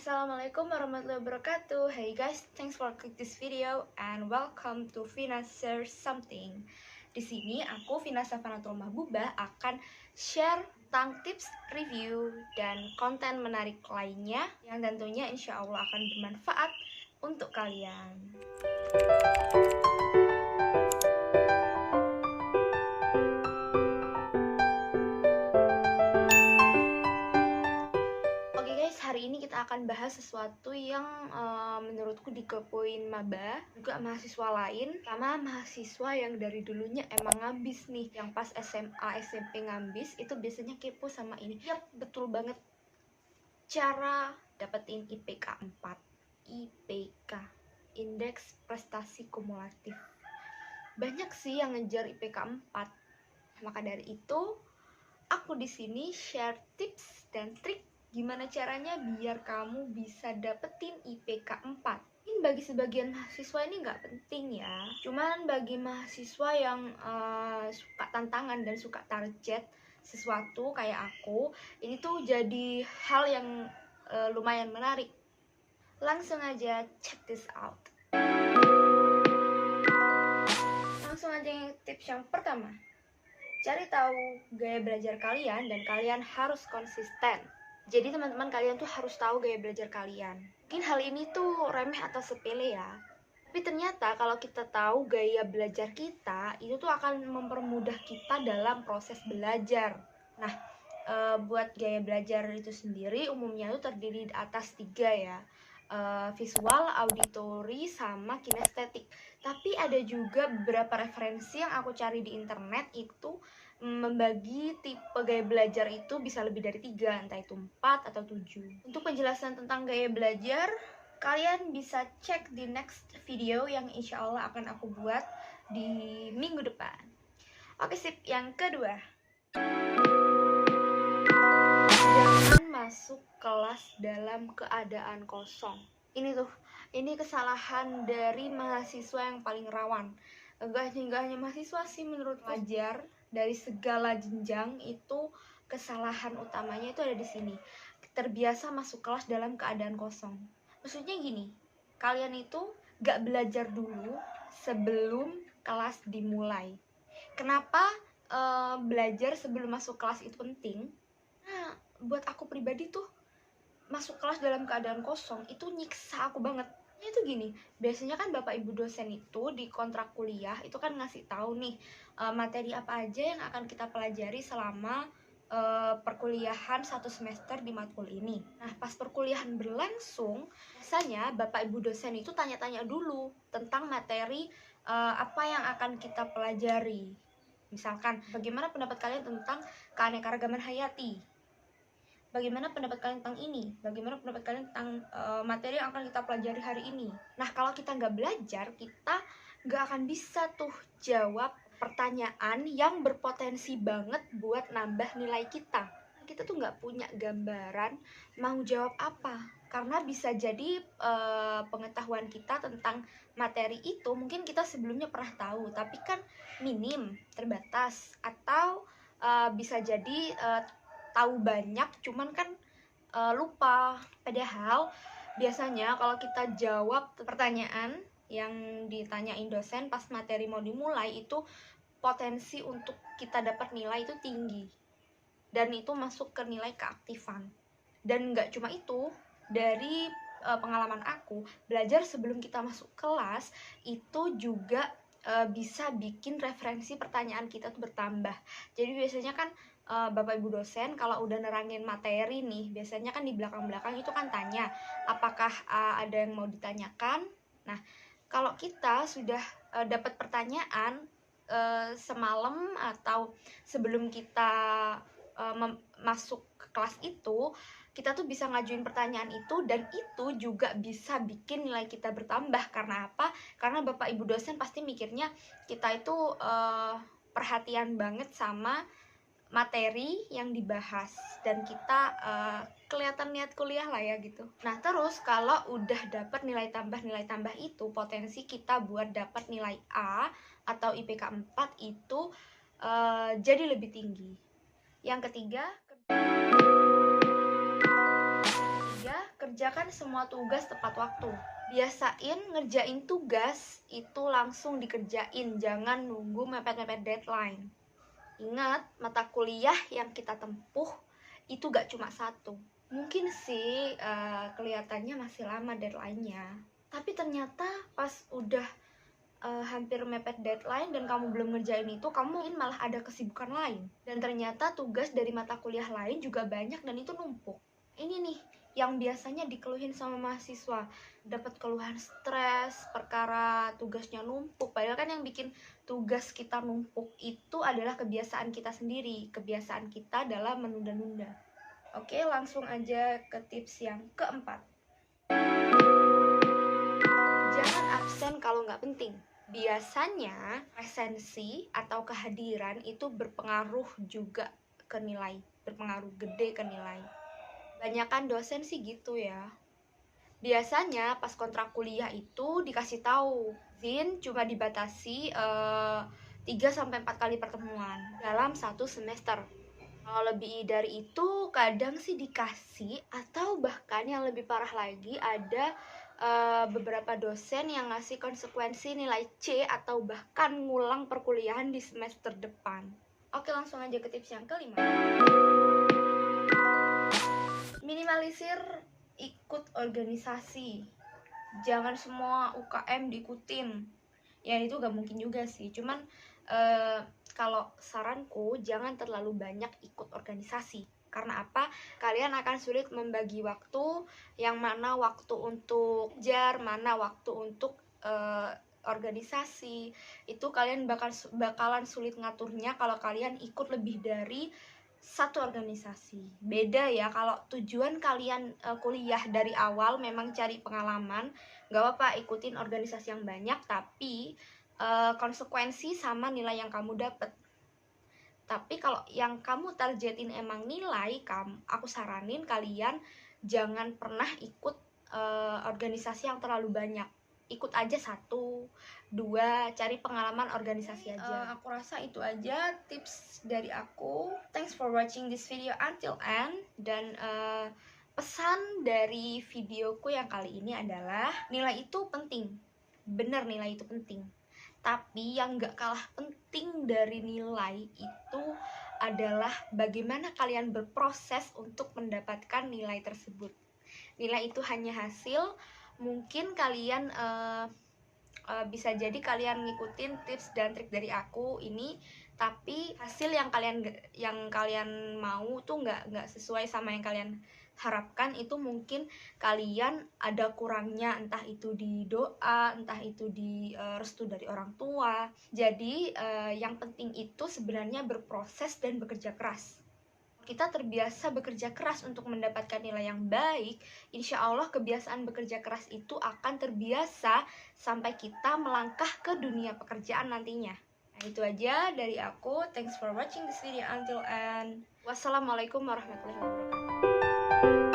Assalamualaikum warahmatullahi wabarakatuh. Hey guys, thanks for click this video and welcome to Vina Share Something. Di sini aku Vina Safanatul Mahbubah akan share tentang tips review dan konten menarik lainnya yang tentunya insya Allah akan bermanfaat untuk kalian. Hari ini kita akan bahas sesuatu yang menurutku dikepoin maba, juga mahasiswa lain, sama mahasiswa yang dari dulunya emang ngambis nih, yang pas SMA, SMP ngambis, itu biasanya kepo sama ini. Yap, betul banget. Cara dapetin IPK 4. IPK, Indeks Prestasi Kumulatif. Banyak sih yang ngejar IPK 4. Maka dari itu, aku di sini share tips dan trik gimana caranya biar kamu bisa dapetin IPK 4. Ini bagi sebagian mahasiswa ini nggak penting ya. Cuman bagi mahasiswa yang suka tantangan dan suka target sesuatu kayak aku, ini tuh jadi hal yang lumayan menarik. Langsung aja check this out. Langsung aja yang tips yang pertama. Cari tahu gaya belajar kalian dan kalian harus konsisten. Jadi teman-teman kalian tuh harus tahu gaya belajar kalian. Mungkin hal ini tuh remeh atau sepele ya. Tapi ternyata kalau kita tahu gaya belajar kita, itu tuh akan mempermudah kita dalam proses belajar. Nah, buat gaya belajar itu sendiri umumnya tuh terdiri atas 3 ya. Visual, auditory, sama kinestetik. Tapi ada juga beberapa referensi yang aku cari di internet itu membagi tipe gaya belajar itu bisa lebih dari 3, entah itu 4 atau 7. Untuk penjelasan tentang gaya belajar, kalian bisa cek di next video yang insya Allah akan aku buat di minggu depan. Oke sip, yang kedua, jangan masuk kelas dalam keadaan kosong. Ini kesalahan dari mahasiswa yang paling rawan. Gak hanya mahasiswa sih, menurut pelajar dari segala jenjang itu kesalahan utamanya itu ada di sini. Terbiasa masuk kelas dalam keadaan kosong. Maksudnya gini, kalian itu gak belajar dulu sebelum kelas dimulai. Kenapa belajar sebelum masuk kelas itu penting? Nah, buat aku pribadi tuh masuk kelas dalam keadaan kosong itu nyiksa aku banget. Itu gini, biasanya kan bapak ibu dosen itu di kontrak kuliah itu kan ngasih tahu nih materi apa aja yang akan kita pelajari selama perkuliahan 1 semester di matkul ini. Nah, pas perkuliahan berlangsung, biasanya bapak ibu dosen itu tanya-tanya dulu tentang materi apa yang akan kita pelajari. Misalkan, bagaimana pendapat kalian tentang keanekaragaman hayati? Bagaimana pendapat kalian tentang ini? Bagaimana pendapat kalian tentang materi yang akan kita pelajari hari ini? Nah, kalau kita nggak belajar, kita nggak akan bisa tuh jawab pertanyaan yang berpotensi banget buat nambah nilai kita. Kita tuh nggak punya gambaran mau jawab apa. Karena bisa jadi pengetahuan kita tentang materi itu mungkin kita sebelumnya pernah tahu, tapi kan minim, terbatas, atau bisa jadi tahu banyak cuman kan lupa. Padahal biasanya kalau kita jawab pertanyaan yang ditanyain dosen pas materi mau dimulai, itu potensi untuk kita dapat nilai itu tinggi, dan itu masuk ke nilai keaktifan. Dan nggak cuma itu, dari pengalaman aku, belajar sebelum kita masuk kelas itu juga bisa bikin referensi pertanyaan kita tuh bertambah. Jadi biasanya kan bapak ibu dosen kalau udah nerangin materi nih, biasanya kan di belakang-belakang itu kan tanya apakah ada yang mau ditanyakan. Nah, kalau kita sudah dapat pertanyaan semalam atau sebelum kita masuk ke kelas itu, kita tuh bisa ngajuin pertanyaan itu, dan itu juga bisa bikin nilai kita bertambah. Karena apa? Karena bapak ibu dosen pasti mikirnya kita itu perhatian banget sama materi yang dibahas, dan kita kelihatan niat kuliah lah ya gitu. Nah, terus kalau udah dapat nilai tambah itu, potensi kita buat dapat nilai A atau IPK 4 itu jadi lebih tinggi. Yang ketiga, Kerjakan semua tugas tepat waktu. Biasain ngerjain tugas itu langsung dikerjain, jangan nunggu mepet-mepet deadline. Ingat, mata kuliah yang kita tempuh itu gak cuma satu. Mungkin sih kelihatannya masih lama deadline-nya, tapi ternyata pas udah hampir mepet deadline dan kamu belum ngerjain itu, kamu mungkin malah ada kesibukan lain. Dan ternyata tugas dari mata kuliah lain juga banyak dan itu numpuk. Ini nih yang biasanya dikeluhin sama mahasiswa, dapat keluhan stres perkara tugasnya numpuk. Padahal kan yang bikin tugas kita numpuk itu adalah kebiasaan kita sendiri. Kebiasaan kita dalam menunda-nunda. Oke, langsung aja ke tips yang keempat. Jangan absen kalau nggak penting. Biasanya presensi atau kehadiran itu berpengaruh juga ke nilai, berpengaruh gede ke nilai. Banyakan dosen sih gitu ya. Biasanya pas kontrak kuliah itu dikasih tahu, izin cuma dibatasi 3-4 kali pertemuan dalam 1 semester. Kalau lebih dari itu kadang sih dikasih, atau bahkan yang lebih parah lagi ada beberapa dosen yang ngasih konsekuensi nilai C atau bahkan ngulang perkuliahan di semester depan. Oke, langsung aja ke tips yang kelima. Minimalisir ikut organisasi. Jangan semua UKM diikutin. Ya itu gak mungkin juga sih, cuman kalau saranku jangan terlalu banyak ikut organisasi. Karena apa? Kalian akan sulit membagi waktu, yang mana waktu untuk jar, mana waktu untuk organisasi. Itu kalian bakalan sulit ngaturnya kalau kalian ikut lebih dari satu organisasi. Beda ya kalau tujuan kalian kuliah dari awal memang cari pengalaman, gak apa-apa ikutin organisasi yang banyak, tapi konsekuensi sama nilai yang kamu dapat. Tapi kalau yang kamu targetin emang nilai, aku saranin kalian jangan pernah ikut organisasi yang terlalu banyak. Ikut aja 1, 2, cari pengalaman organisasi aja. Aku rasa itu aja tips dari aku. Thanks for watching this video until end. Dan pesan dari videoku yang kali ini adalah nilai itu penting. Bener, nilai itu penting. Tapi yang gak kalah penting dari nilai itu adalah bagaimana kalian berproses untuk mendapatkan nilai tersebut. Nilai itu hanya hasil. Mungkin kalian bisa jadi kalian ngikutin tips dan trik dari aku ini, tapi hasil yang kalian mau tuh nggak sesuai sama yang kalian harapkan. Itu mungkin kalian ada kurangnya, entah itu di doa, entah itu di restu dari orang tua. Jadi yang penting itu sebenarnya berproses dan bekerja keras. Kita terbiasa bekerja keras untuk mendapatkan nilai yang baik, insya Allah kebiasaan bekerja keras itu akan terbiasa sampai kita melangkah ke dunia pekerjaan nantinya. Nah, itu aja dari aku. Thanks for watching this video until end. Wassalamualaikum warahmatullahi wabarakatuh.